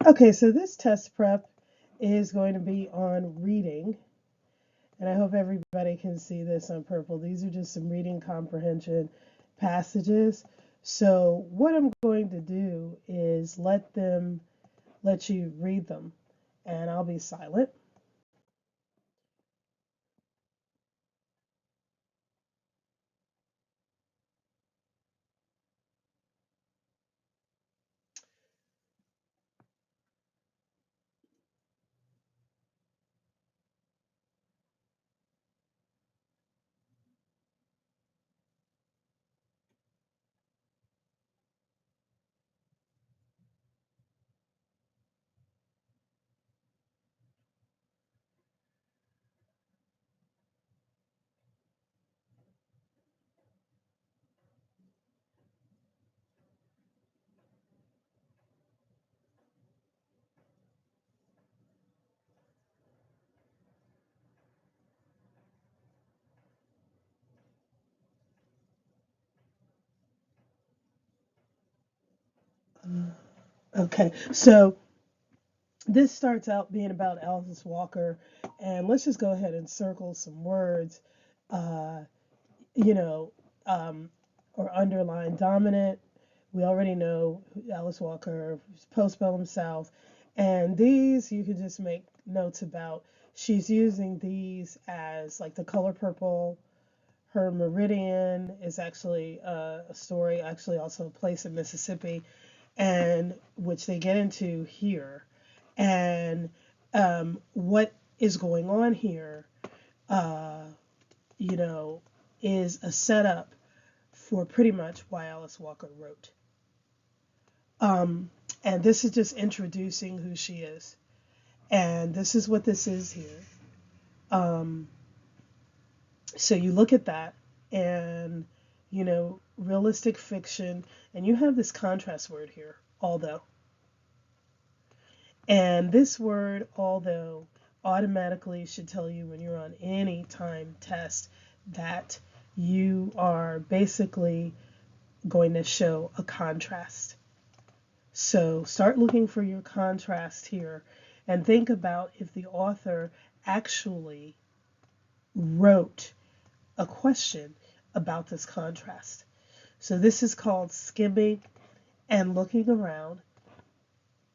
Okay, so this test prep is going to be on reading, and I hope everybody can see this on purple. These are just some reading comprehension passages. So what I'm going to do is let you read them, and I'll be silent. Okay, so this starts out being about Alice Walker, and let's just go ahead and circle some words, uh, you know, um, or underline dominant. We already know Alice Walker, postbellum South, and these you can just make notes about. She's using these as like the color purple. Her Meridian is actually a story, actually also a place in Mississippi, and which they get into here. And what is going on here, uh, you know, is a setup for pretty much why Alice Walker wrote. Um, and this is just introducing who she is. And this is what this is here. Um, so you look at that and, realistic fiction, and you have this contrast word here, although. And this word, although, automatically should tell you when you're on any time test that you are basically going to show a contrast. So start looking for your contrast here and think about if the author actually wrote a question about this contrast. So this is called skimming and looking around,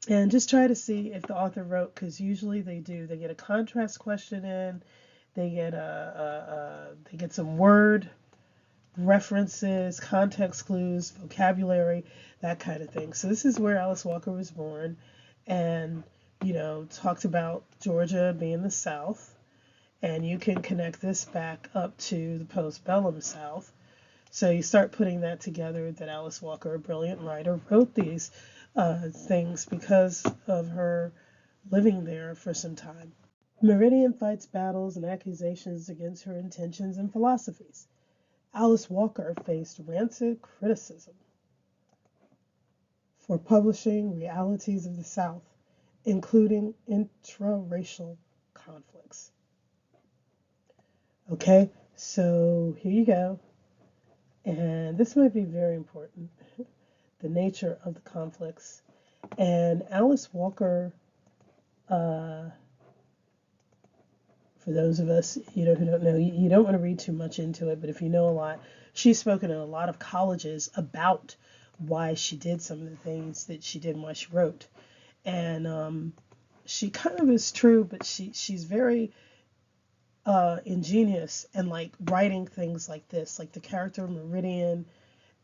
and just try to see if the author wrote, because usually they do. They get a contrast question in, they get they get some word references, context clues, vocabulary, that kind of thing. So this is where Alice Walker was born, and talked about Georgia being the South, and you can connect this back up to the postbellum South. So you start putting that together, that Alice Walker, a brilliant writer, wrote these things because of her living there for some time. Meridian fights battles and accusations against her intentions and philosophies. Alice Walker faced rancid criticism for publishing realities of the South, including intraracial conflicts. Okay, so here you go. And this might be very important, the nature of the conflicts. And Alice Walker, uh, for those of us who don't know, you don't want to read too much into it, but if you know a lot, she's spoken in a lot of colleges about why she did some of the things that she did and why she wrote. And she kind of is true, but she's very ingenious and like writing things like this. Like the character Meridian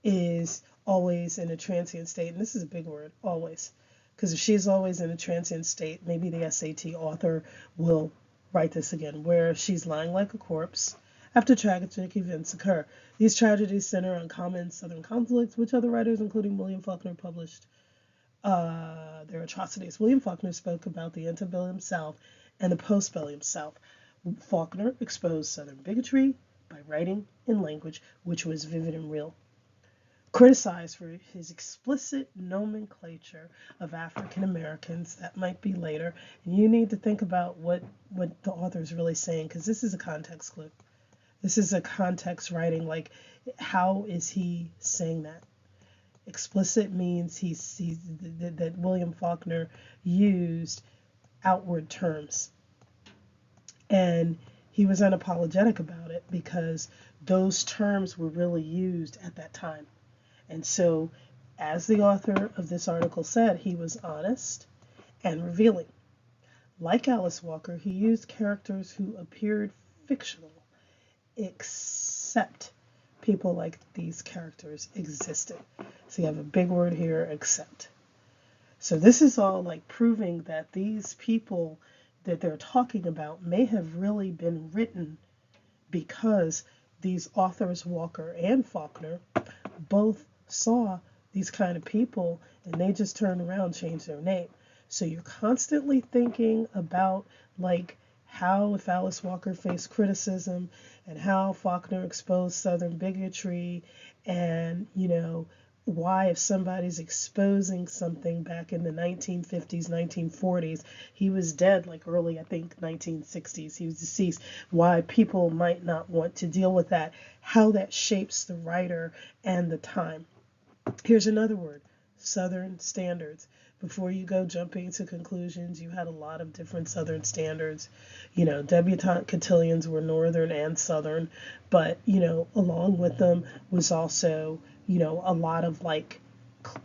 is always in a transient state, and this is a big word, always. Because if she's always in a transient state, maybe the SAT author will write this again, where she's lying like a corpse after tragic events occur. These tragedies center on common Southern conflicts, which other writers, including William Faulkner, published their atrocities. William Faulkner spoke about the antebellum South and the postbellum South. Faulkner exposed Southern bigotry by writing in language which was vivid and real. Criticized for his explicit nomenclature of African Americans, that might be later, and you need to think about what the author is really saying, because this is a context clue. This is a context writing, like how is he saying that? Explicit means that William Faulkner used outward terms, and he was unapologetic about it because those terms were really used at that time. And so, as the author of this article said, he was honest and revealing. Like Alice Walker, he used characters who appeared fictional, except people like these characters existed. So you have a big word here, except. So this is all like proving that these people that they're talking about may have really been written because these authors, Walker and Faulkner, both saw these kind of people and they just turned around and changed their name. So you're constantly thinking about like how if Alice Walker faced criticism and how Faulkner exposed Southern bigotry, and why if somebody's exposing something back in the 1950s, 1940s, he was dead like early, I think 1960s, he was deceased, why people might not want to deal with that, how that shapes the writer and the time. Here's another word, Southern standards. Before you go jumping to conclusions, you had a lot of different Southern standards. Debutante cotillions were Northern and Southern, but, along with them was also, a lot of like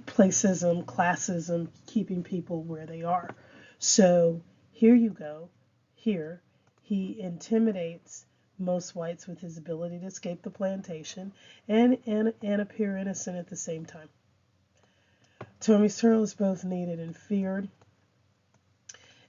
placism, classism, keeping people where they are. So here you go. Here, he intimidates most whites with his ability to escape the plantation and appear innocent at the same time. Tommy's Turtle is both needed and feared.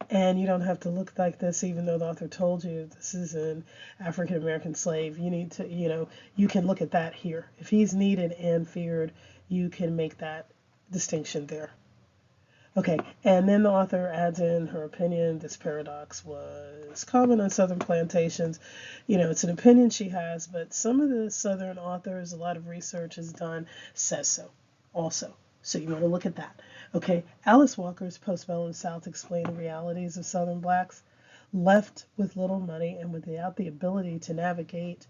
And you don't have to look like this, even though the author told you this is an African American slave. You need to, you can look at that here. If he's needed and feared, you can make that distinction there. Okay, and then the author adds in her opinion. This paradox was common on Southern plantations. It's an opinion she has, but some of the Southern authors, a lot of research is done, says so also. So you want to look at that. Okay, Alice Walker's Postbellum South explained the realities of Southern blacks left with little money and without the ability to navigate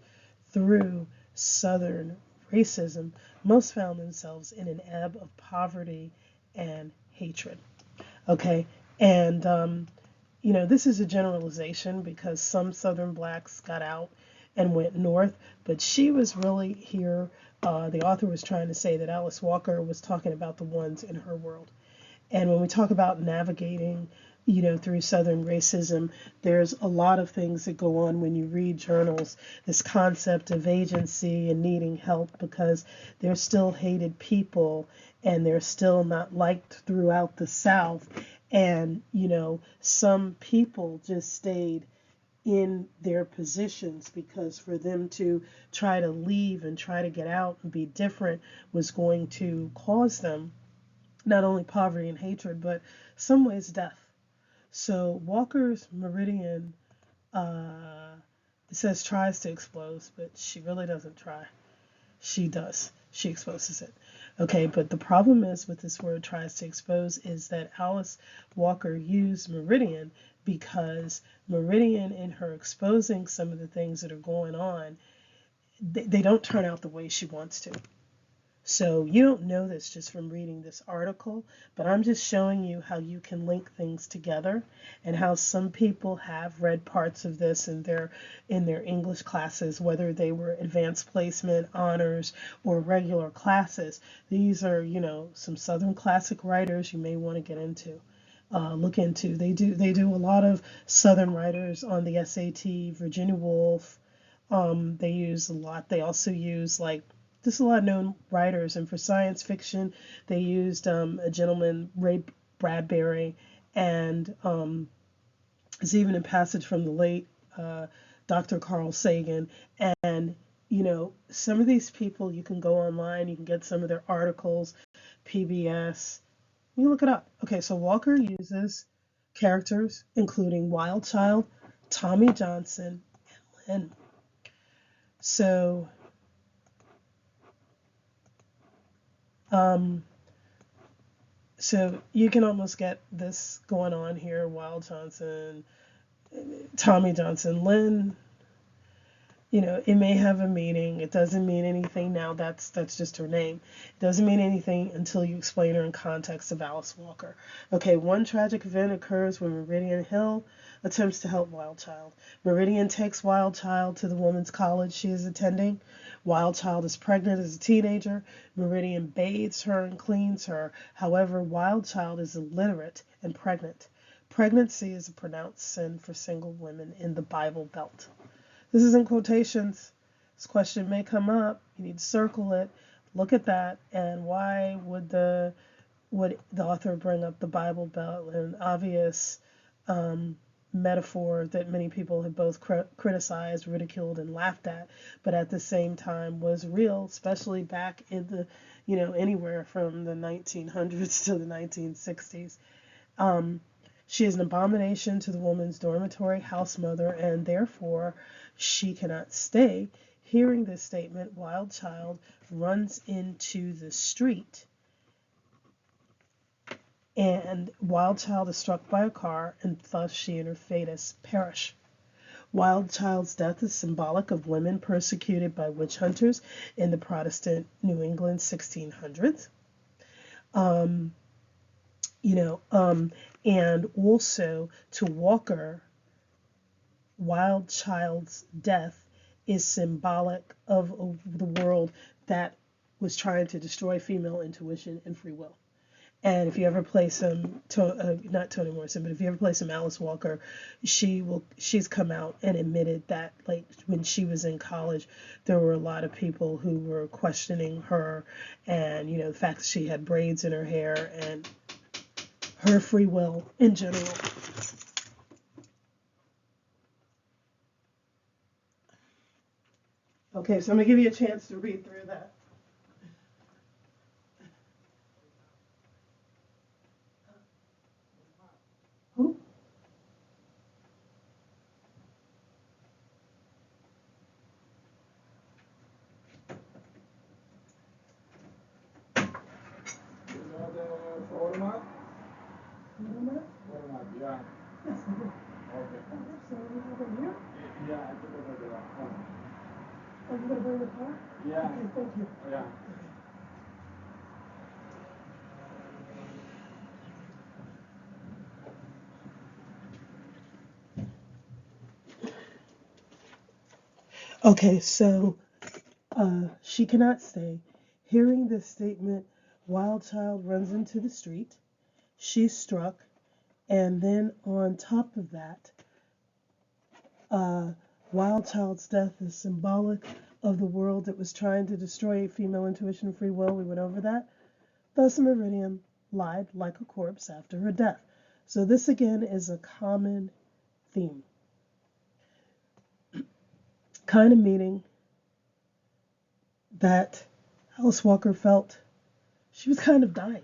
through Southern racism. Most found themselves in an ebb of poverty and hatred. Okay, and this is a generalization because some Southern blacks got out and went north, but she was really here. The author was trying to say that Alice Walker was talking about the ones in her world. And when we talk about navigating, through Southern racism, there's a lot of things that go on when you read journals. This concept of agency and needing help because they're still hated people and they're still not liked throughout the South. And, some people just stayed in their positions because for them to try to leave and try to get out and be different was going to cause them not only poverty and hatred, but some ways death. So Walker's Meridian, it says tries to expose, but she really doesn't try. She does. She exposes it. Okay, but the problem is with this word tries to expose is that Alice Walker used Meridian because Meridian, in her exposing some of the things that are going on, they don't turn out the way she wants to. So you don't know this just from reading this article, but I'm just showing you how you can link things together and how some people have read parts of this in their English classes, whether they were advanced placement, honors, or regular classes. These are, some Southern classic writers you may want to get into. Look into. They do a lot of Southern writers on the SAT. Virginia Woolf. They use a lot. They also use just a lot of known writers, and for science fiction, they used a gentleman, Ray Bradbury, and there's even a passage from the late Dr. Carl Sagan. And some of these people, you can go online, you can get some of their articles, PBS. You look it up. Okay, so Walker uses characters including Wild Child, Tommy Johnson, and Lynn. So, so you can almost get this going on here. Wild Johnson, Tommy Johnson, Lynn. it may have a meaning. It doesn't mean anything now. That's just her name. It doesn't mean anything until you explain her in context of Alice Walker. Okay, one tragic event occurs when Meridian Hill attempts to help Wild Child. Meridian takes Wild Child to the women's college she is attending. Wild Child is pregnant as a teenager. Meridian bathes her and cleans her. However, Wild Child is illiterate and pregnant. Pregnancy is a pronounced sin for single women in the Bible Belt. This is in quotations. This question may come up. You need to circle it. Look at that. And why would the author bring up the Bible Belt, an obvious metaphor that many people have both criticized, ridiculed, and laughed at, but at the same time was real, especially back in the, anywhere from the 1900s to the 1960s. She is an abomination to the woman's dormitory house mother, and therefore she cannot stay. Hearing this statement, Wild Child runs into the street, and Wild Child is struck by a car, and thus she and her fetus perish. Wild Child's death is symbolic of women persecuted by witch hunters in the Protestant New England 1600s. And also to Walker, Wild Child's death is symbolic of the world that was trying to destroy female intuition and free will. And if you ever play not Toni Morrison, but if you ever play some Alice Walker, she's come out and admitted that, like, when she was in college, there were a lot of people who were questioning her, and the fact that she had braids in her hair and her free will in general. Okay, so I'm going to give you a chance to read through that. Who? Faulkner? Yeah. Yes, I do. Okay. So we have it here. Yeah, I think over there. Are you going to bring the car? Yeah. Okay, thank you. Yeah. Okay, so she cannot stay. Hearing this statement, Wild Child runs into the street. She's struck, and then on top of that, Wild Child's death is symbolic of the world that was trying to destroy female intuition and free will. We went over that. Thus, Meridian lied like a corpse after her death. So this again is a common theme. Kind of meaning that Alice Walker felt she was kind of dying.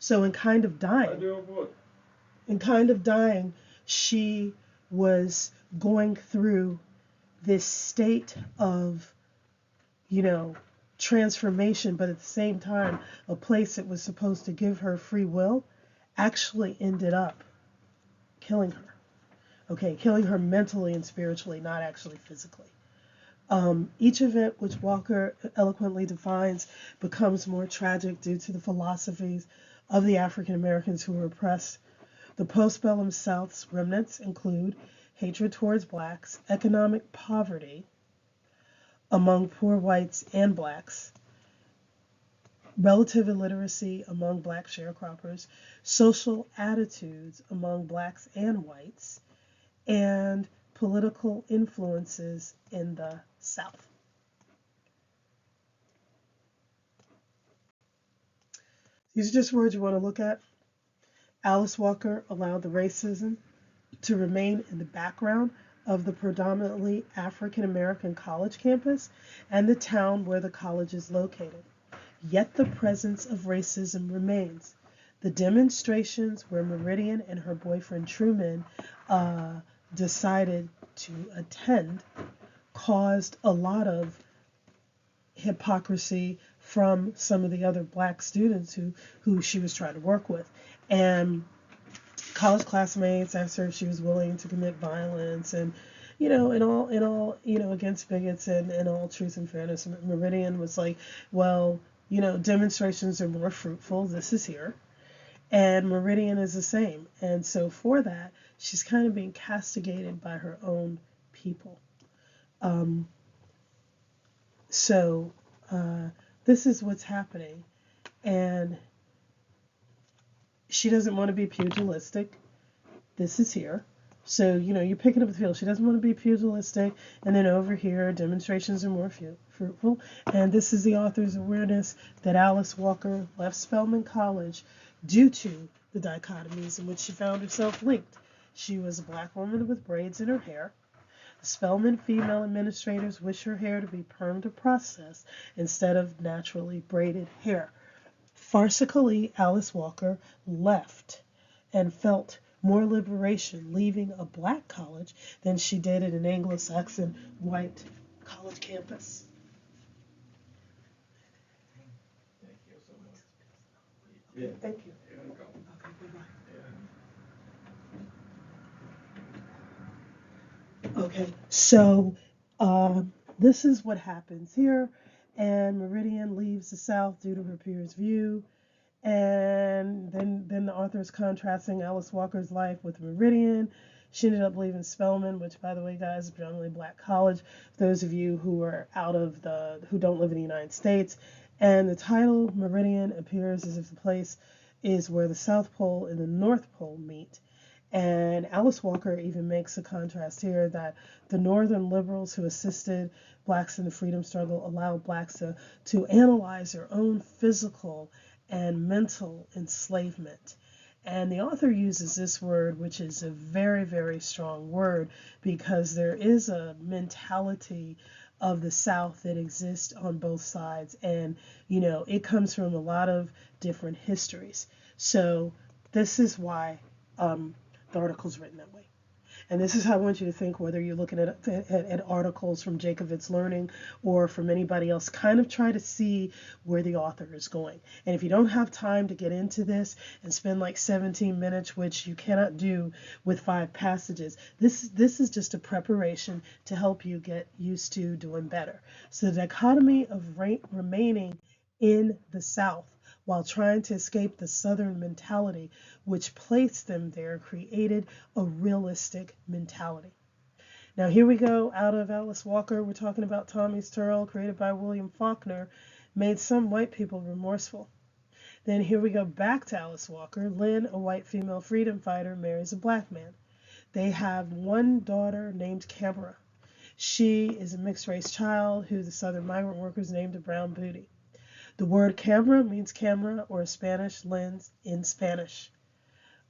So in kind of dying, she was going through this state of, transformation, but at the same time, a place that was supposed to give her free will actually ended up killing her. Okay, killing her mentally and spiritually, not actually physically. Each event, which Walker eloquently defines, becomes more tragic due to the philosophies of the African Americans who were oppressed. The postbellum South's remnants include hatred towards blacks, economic poverty among poor whites and blacks, relative illiteracy among black sharecroppers, social attitudes among blacks and whites, and political influences in the South. These are just words you want to look at. Alice Walker allowed the racism to remain in the background of the predominantly African American college campus and the town where the college is located. Yet the presence of racism remains. The demonstrations where Meridian and her boyfriend Truman decided to attend caused a lot of hypocrisy from some of the other black students who she was trying to work with. And college classmates asked her if she was willing to commit violence, and against bigots and in all truth and fairness, Meridian was like, well, demonstrations are more fruitful. This is here. And Meridian is the same. And so for that, she's kind of being castigated by her own people. Um, so this is what's happening. And she doesn't want to be pugilistic. This is here. So, you're picking up the field. She doesn't want to be pugilistic. And then over here, demonstrations are more fruitful. And this is the author's awareness that Alice Walker left Spelman College due to the dichotomies in which she found herself linked. She was a black woman with braids in her hair. The Spelman female administrators wish her hair to be permed or processed instead of naturally braided hair. Farcically, Alice Walker left and felt more liberation leaving a black college than she did at an Anglo-Saxon white college campus. Thank you so much. Yeah. Thank you. You're welcome. Okay, so this is what happens here, and Meridian leaves the South due to her peers' view, and then the author is contrasting Alice Walker's life with Meridian. She ended up leaving Spelman, which, by the way, guys, is a predominantly black college. For those of you who are who don't live in the United States, and the title Meridian appears as if the place is where the South Pole and the North Pole meet. And Alice Walker even makes a contrast here that the Northern liberals who assisted blacks in the freedom struggle allowed blacks to analyze their own physical and mental enslavement. And the author uses this word, which is a very, very strong word, because there is a mentality of the South that exists on both sides. And, it comes from a lot of different histories. So this is why the article's written that way. And this is how I want you to think, whether you're looking at articles from Jacobitz Learning or from anybody else. Kind of try to see where the author is going. And if you don't have time to get into this and spend like 17 minutes, which you cannot do with 5 passages, this is just a preparation to help you get used to doing better. So the dichotomy of remaining in the South while trying to escape the Southern mentality which placed them there, created a realistic mentality. Now here we go out of Alice Walker. We're talking about Tommy's Turl, created by William Faulkner, made some white people remorseful. Then here we go back to Alice Walker. Lynn, a white female freedom fighter, marries a black man. They have one daughter named Camera. She is a mixed race child who the Southern migrant workers named a brown booty. The word camera means camera or Spanish lens in Spanish.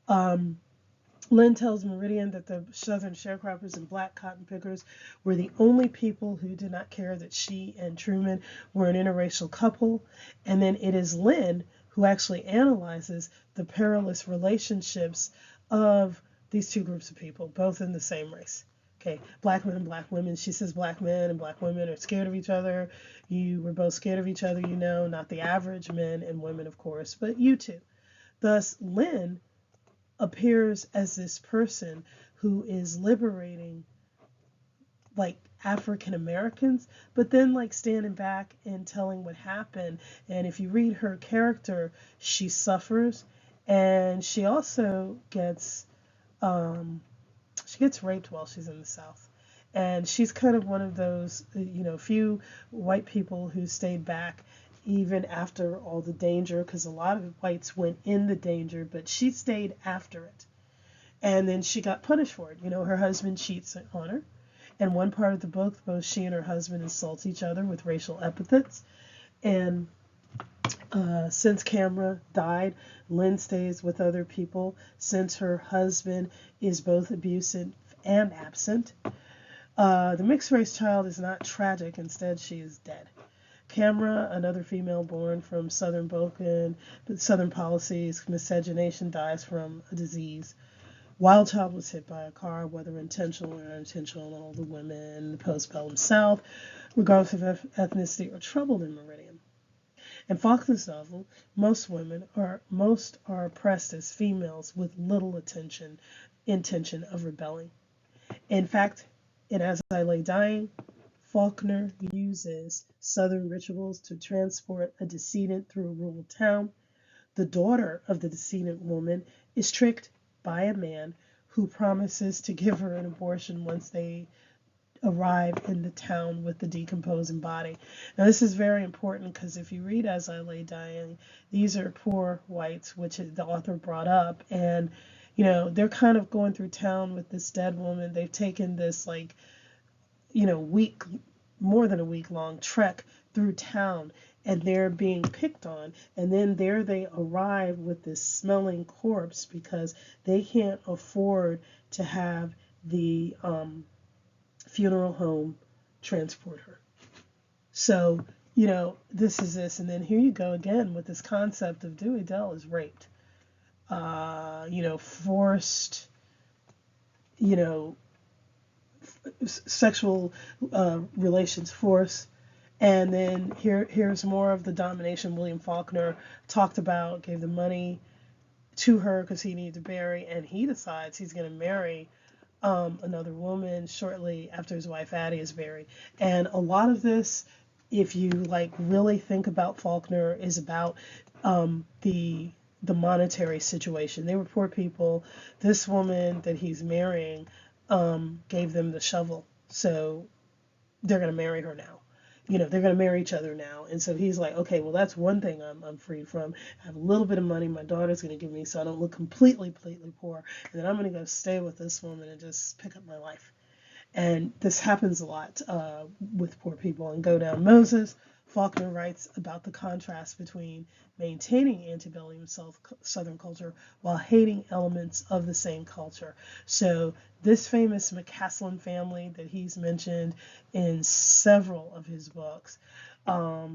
Lynn tells Meridian that the Southern sharecroppers and black cotton pickers were the only people who did not care that she and Truman were an interracial couple. And then it is Lynn who actually analyzes the perilous relationships of these two groups of people, both in the same race. Okay, black men and black women. She says black men and black women are scared of each other. You were both scared of each other, not the average men and women, of course, but you two. Thus, Lynn appears as this person who is liberating like African Americans, but then like standing back and telling what happened. And if you read her character, she suffers, and she also gets raped while she's in the South. And she's kind of one of those, few white people who stayed back even after all the danger, because a lot of whites went in the danger, but she stayed after it. And then she got punished for it. Her husband cheats on her. And one part of the book, both she and her husband insult each other with racial epithets. And since Camera died, Lynn stays with other people since her husband is both abusive and absent. The mixed race child is not tragic. Instead, she is dead. Camera, another female born from Southern policies, miscegenation, dies from a disease. Wild Child was hit by a car, whether intentional or unintentional. All the women in the postbellum South, regardless of ethnicity, are troubled in Meridian. In Faulkner's novel, most are oppressed as females with little intention of rebelling. In fact, In As I Lay Dying, Faulkner uses Southern rituals to transport a decedent through a rural town. The daughter of the decedent woman is tricked by a man who promises to give her an abortion once they arrive in the town with the decomposing body. Now, this is very important because if you read As I Lay Dying, these are poor whites, which the author brought up, and they're kind of going through town with this dead woman. They've taken this like week, more than a week long trek through town, and they're being picked on, and then there they arrive with this smelling corpse because they can't afford to have the funeral home transport her. So this is this, and then here you go again with this concept of Dewey Dell is raped, forced, sexual relations force. And then here's more of the domination. William Faulkner talked about, gave the money to her because he needed to bury, and he decides he's going to marry another woman shortly after his wife Addie is buried. And a lot of this, if you really think about Faulkner, is about the monetary situation. They were poor people. This woman that he's marrying gave them the shovel, so they're going to marry her now. They're going to marry each other now. And so he's like, okay, well, that's one thing I'm free from. I have a little bit of money my daughter's going to give me so I don't look completely poor. And then I'm going to go stay with this woman and just pick up my life. And this happens a lot with poor people. And Go Down Moses, Faulkner writes about the contrast between maintaining antebellum Southern culture while hating elements of the same culture. So this famous McCaslin family that he's mentioned in several of his books, they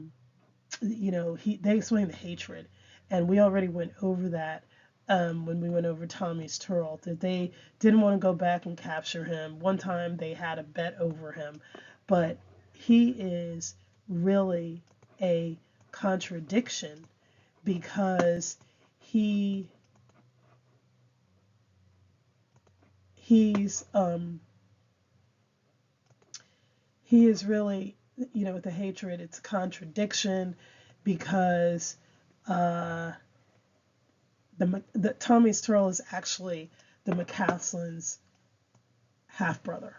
explain the hatred. And we already went over that when we went over Tommy's Turl, that they didn't want to go back and capture him. One time they had a bet over him, but he is really a contradiction because he is really, with the hatred, it's a contradiction because the Tommy's Turl is actually the McCaslin's half brother,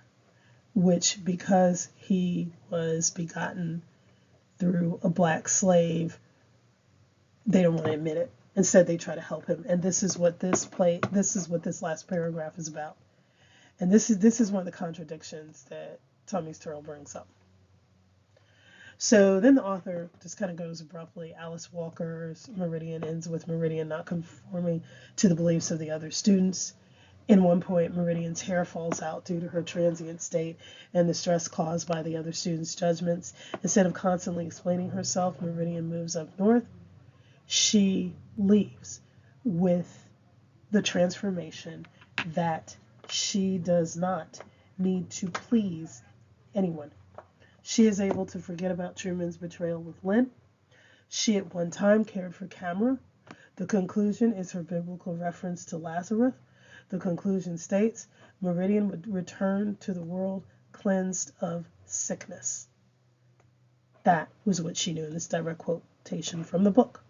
which because he was begotten through a black slave, they don't want to admit it. Instead, they try to help him, and this is what this last paragraph is about. And this is one of the contradictions that Tommy's Turl brings up. So then the author just kind of goes abruptly. Alice Walker's Meridian ends with Meridian not conforming to the beliefs of the other students. In one point, Meridian's hair falls out due to her transient state and the stress caused by the other students' judgments. Instead of constantly explaining herself, Meridian moves up north. She leaves with the transformation that she does not need to please anyone. She is able to forget about Truman's betrayal with Lynn. She at one time cared for Camera. The conclusion is her biblical reference to Lazarus. The conclusion states, Meridian would return to the world cleansed of sickness. That was what she knew in this direct quotation from the book.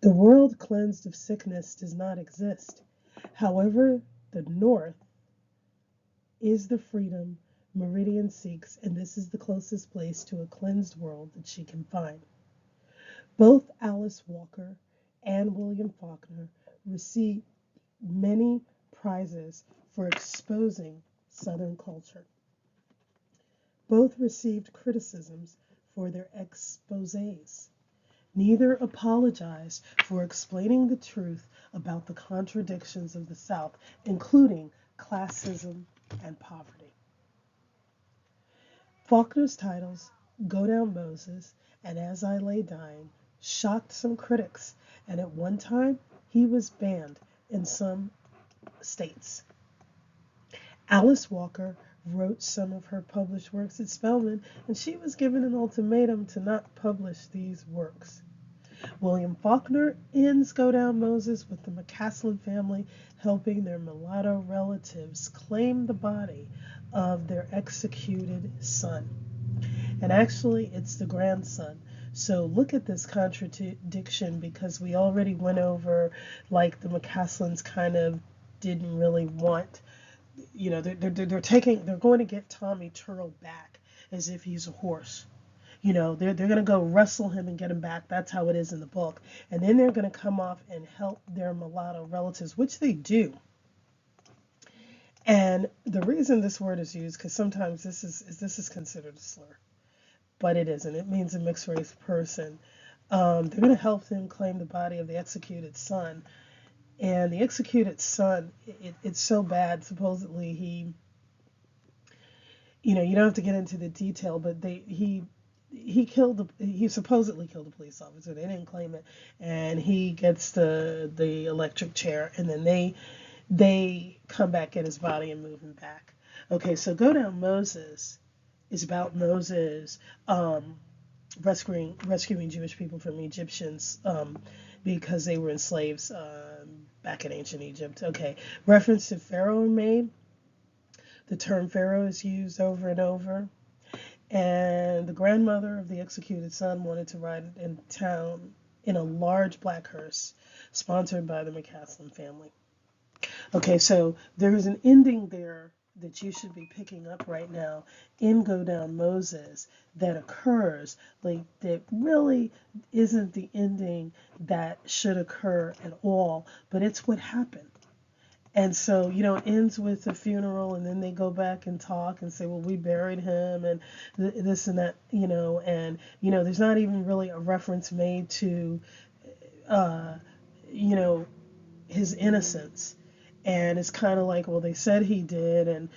The world cleansed of sickness does not exist. However, the North is the freedom Meridian seeks, and this is the closest place to a cleansed world that she can find. Both Alice Walker and William Faulkner received many prizes for exposing Southern culture. Both received criticisms for their exposés. Neither apologized for explaining the truth about the contradictions of the South, including classism and poverty. Faulkner's titles, Go Down Moses and As I Lay Dying, shocked some critics, and at one time he was banned in some states. Alice Walker wrote some of her published works at Spelman, and she was given an ultimatum to not publish these works. William Faulkner ends Go Down Moses with the McCaslin family helping their mulatto relatives claim the body of their executed son. And actually, it's the grandson. So look at this contradiction, because we already went over like the McCaslins kind of didn't really want, they're going to get Tommy Turtle back as if he's a horse. They're going to go wrestle him and get him back. That's how it is in the book. And then they're going to come off and help their mulatto relatives, which they do. And the reason this word is used, because sometimes this is considered a slur, but it isn't. It means a mixed race person. They're going to help them claim the body of the executed son. And the executed son, it's so bad. Supposedly you don't have to get into the detail, but he supposedly killed a police officer. They didn't claim it, and he gets the electric chair, and then they come back, get his body, and move him back. Okay, so Go Down Moses is about Moses rescuing Jewish people from Egyptians because they were enslaved back in ancient Egypt. Okay, reference to Pharaoh made. The term Pharaoh is used over and over. And the grandmother of the executed son wanted to ride in town in a large black hearse sponsored by the McCaslin family. Okay, so there is an ending there that you should be picking up right now in Go Down Moses that occurs, like, that really isn't the ending that should occur at all, but it's what happened. And so, it ends with a funeral, and then they go back and talk and say, well, we buried him, and this and that, and, there's not even really a reference made to, uh, you know, his innocence. And it's kind of like, well, they said he did, and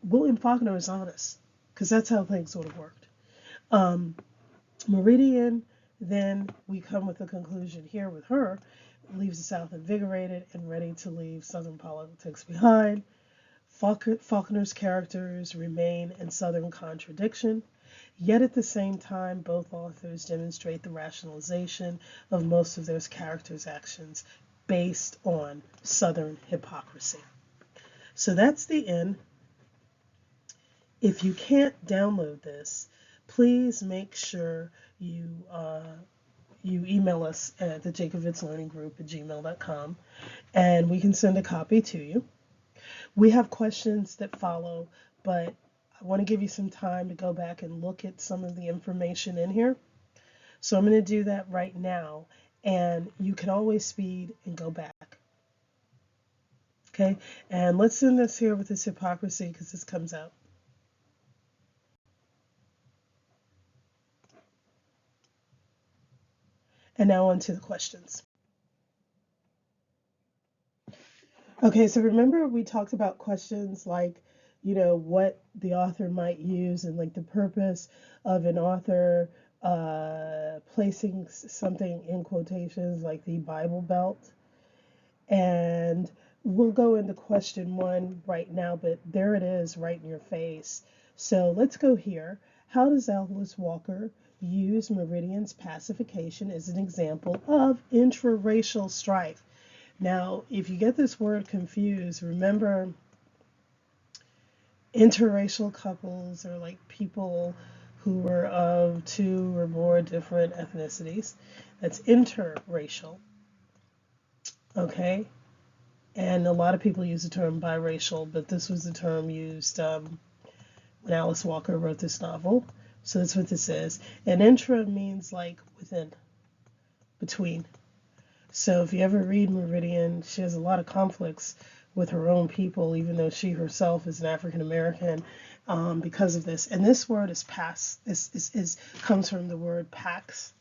William Faulkner is honest, because that's how things would have worked. Meridian, then we come with a conclusion here with her, leaves the South invigorated and ready to leave Southern politics behind. Faulkner's characters remain in Southern contradiction, yet at the same time, both authors demonstrate the rationalization of most of their characters' actions based on Southern hypocrisy. So that's the end. If you can't download this, please make sure you email us at the jacobvitzlearninggroup@gmail.com, and we can send a copy to you. We have questions that follow, but I want to give you some time to go back and look at some of the information in here. So I'm going to do that right now, and you can always speed and go back. Okay, and let's end this here with this hypocrisy, because this comes out. And now on to the questions. Okay, so remember we talked about questions like, what the author might use, and like the purpose of an author placing something in quotations, like the Bible Belt. And we'll go into question 1 right now, but there it is right in your face. So let's go here. How does Alice Walker use Meridian's pacification as an example of intraracial strife? Now, if you get this word confused, remember interracial couples are like people who are of 2 or more different ethnicities. That's interracial. Okay? And a lot of people use the term biracial, but this was the term used when Alice Walker wrote this novel. So that's what this is. And intra means like within, between. So if you ever read Meridian, she has a lot of conflicts with her own people, even though she herself is an African American, because of this. And this word is pass. This comes from the word pax.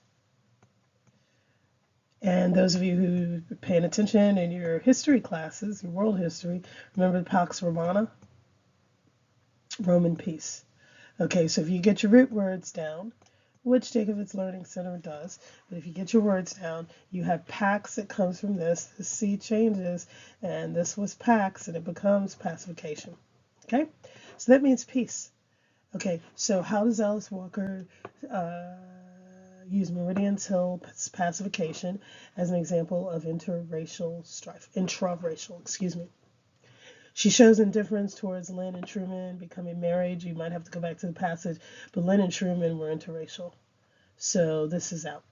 And those of you who are paying attention in your history classes, your world history, remember the Pax Romana? Roman peace. Okay, so if you get your root words down, which Jacobitz Learning Center does, but if you get your words down, you have Pax that comes from this. The C changes, and this was Pax, and it becomes pacification. Okay, so that means peace. Okay, so how does Alice Walker use Meridian till pacification as an example of intraracial strife. Excuse me. She shows indifference towards Lynn and Truman becoming married. You might have to go back to the passage, but Lynn and Truman were interracial. So this is out.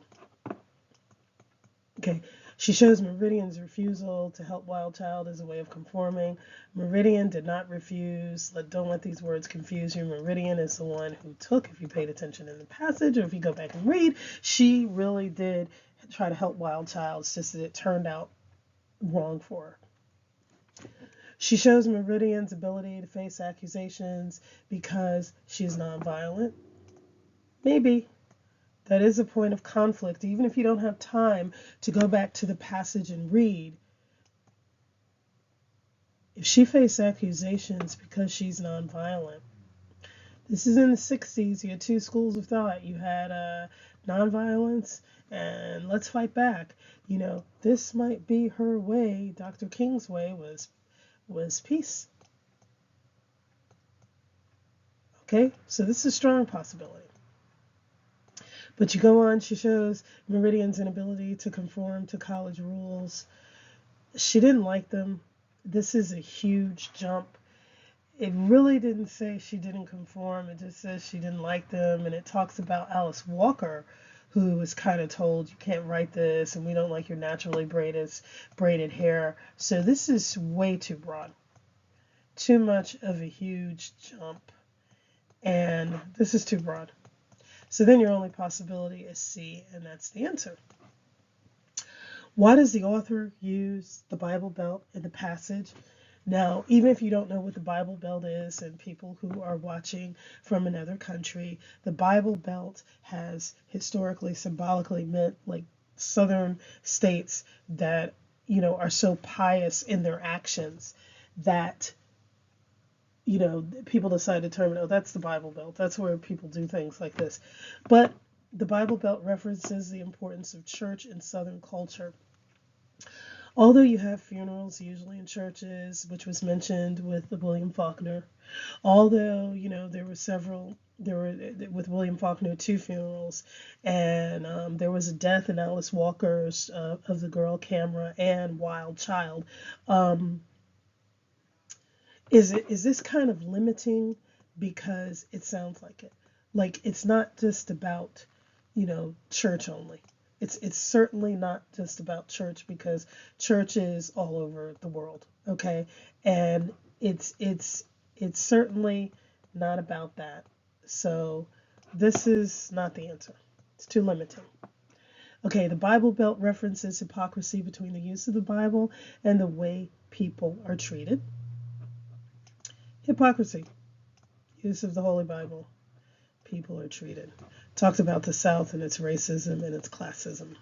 Okay. She shows Meridian's refusal to help Wild Child as a way of conforming. Meridian did not refuse. Don't let these words confuse you. Meridian is the one who took, if you paid attention in the passage, or if you go back and read, she really did try to help Wild Child. It's just that it turned out wrong for her. She shows Meridian's ability to face accusations because she's nonviolent. Maybe. That is a point of conflict, even if you don't have time to go back to the passage and read. If she faced accusations because she's nonviolent, this is in the 60s. You had two schools of thought. You had nonviolence and let's fight back. This might be her way. Dr. King's way was peace. Okay, so this is a strong possibility. But you go on, she shows Meridian's inability to conform to college rules. She didn't like them. This is a huge jump. It really didn't say she didn't conform. It just says she didn't like them. And it talks about Alice Walker, who was kind of told, you can't write this, and we don't like your naturally braided hair. So this is way too broad. Too much of a huge jump. And this is too broad. So then your only possibility is C, and that's the answer. Why does the author use the Bible Belt in the passage? Now, even if you don't know what the Bible Belt is, and people who are watching from another country, the Bible Belt has historically, symbolically meant like southern states that, are so pious in their actions that people decide to determine, oh, that's the Bible Belt. That's where people do things like this. But the Bible Belt references the importance of church in Southern culture. Although you have funerals usually in churches, which was mentioned with William Faulkner, although, there were, with William Faulkner, 2 funerals, and there was a death in Alice Walker's of the girl Camera and Wild Child. Is this kind of limiting? Because it sounds like it. Like it's not just about, church only. It's certainly not just about church, because church is all over the world, okay? And it's certainly not about that. So this is not the answer. It's too limiting. Okay, the Bible Belt references hypocrisy between the use of the Bible and the way people are treated. Hypocrisy, use of the Holy Bible, people are treated. Talks about the South and its racism and its classism.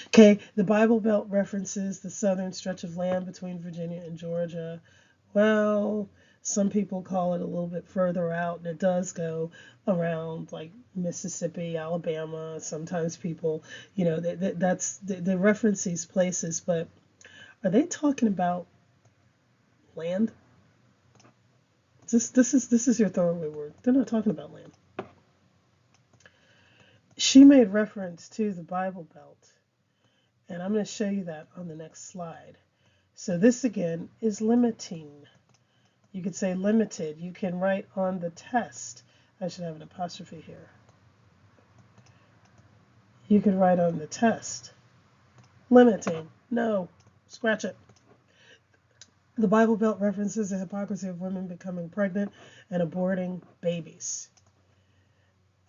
Okay, the Bible Belt references the southern stretch of land between Virginia and Georgia. Well, some people call it a little bit further out, and it does go around like Mississippi, Alabama. Sometimes people, they reference these places, but are they talking about land? This is your throwaway word. They're not talking about land. She made reference to the Bible Belt, and I'm going to show you that on the next slide. So this again is limiting. You could say limited. You can write on the test. I should have an apostrophe here. You could write on the test. Limiting. No. Scratch it. The Bible Belt references the hypocrisy of women becoming pregnant and aborting babies.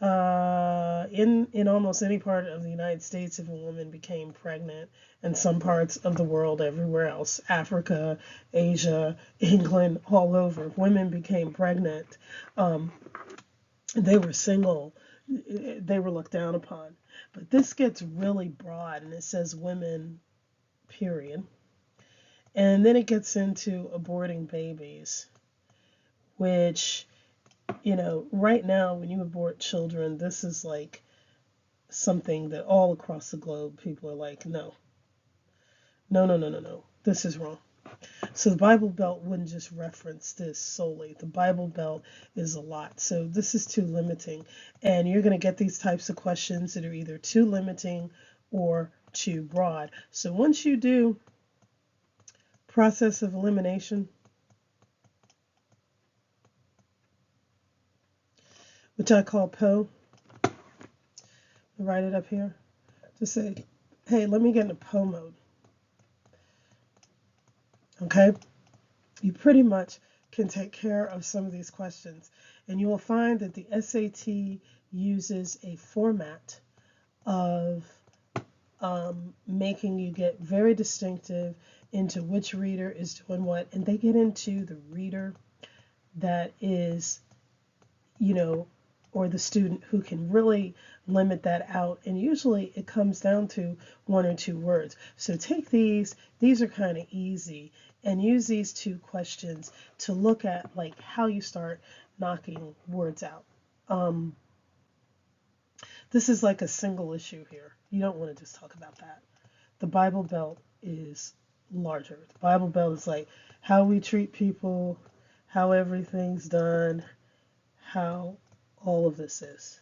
In almost any part of the United States, if a woman became pregnant, and some parts of the world, everywhere else, Africa, Asia, England, all over, if women became pregnant, they were single, they were looked down upon. But this gets really broad, and it says women, period. And then it gets into aborting babies, which, right now when you abort children, this is like something that all across the globe people are like, no. This is wrong. So the Bible Belt wouldn't just reference this solely. The Bible Belt is a lot. So this is too limiting. And you're going to get these types of questions that are either too limiting or too broad. So once you do process of elimination, which I call PO, write it up here, to say, hey, let me get into PO mode. Okay? You pretty much can take care of some of these questions. And you will find that the SAT uses a format of making you get very distinctive into which reader is doing what. And they get into the reader that is, or the student who can really limit that out. And usually it comes down to 1 or 2 words. So take these are kind of easy, and use these 2 questions to look at like how you start knocking words out. This is like a single issue here. You don't want to just talk about that. The Bible Belt is larger. The Bible Belt is like how we treat people, how everything's done, how all of this is.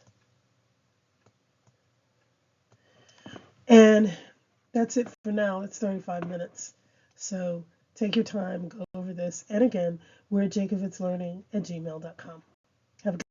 And that's it for now. It's 35 minutes. So take your time, go over this. And again, we're jacobitslearning@gmail.com. Have a good